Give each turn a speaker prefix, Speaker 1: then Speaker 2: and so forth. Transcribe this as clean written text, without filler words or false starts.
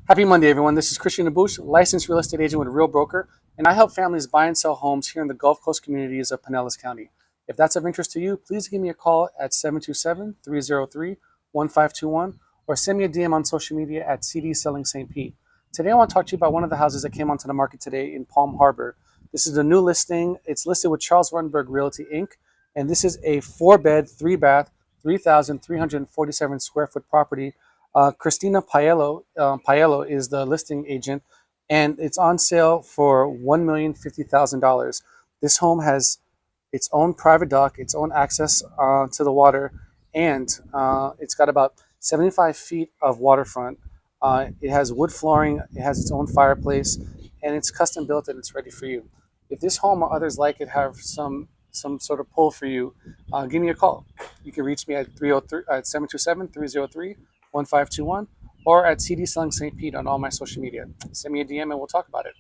Speaker 1: Happy Monday, everyone. This is Christian Abush, licensed real estate agent with Real Broker, and I help families buy and sell homes here in the Gulf Coast communities of Pinellas County. If that's of interest to you, please give me a call at 727-303-1521 or send me a DM on social media at CD Selling St. Pete. Today, I want to talk to you about one of the houses that came onto the market today in Palm Harbor. This is a new listing. It's listed with Charles Rutenberg Realty, Inc., and this is a 4-bed, 3-bath, 3,347 square foot property. Christina Paello is the listing agent, and it's on sale for $1,050,000. This home has its own private dock, its own access to the water, and it's got about 75 feet of waterfront. It has wood flooring, it has its own fireplace, and it's custom built and it's ready for you. If this home or others like it have some sort of pull for you, give me a call. You can reach me at 303 at 727-303-1521 or at CD Selling St. Pete on all my social media. Send me a DM and we'll talk about it.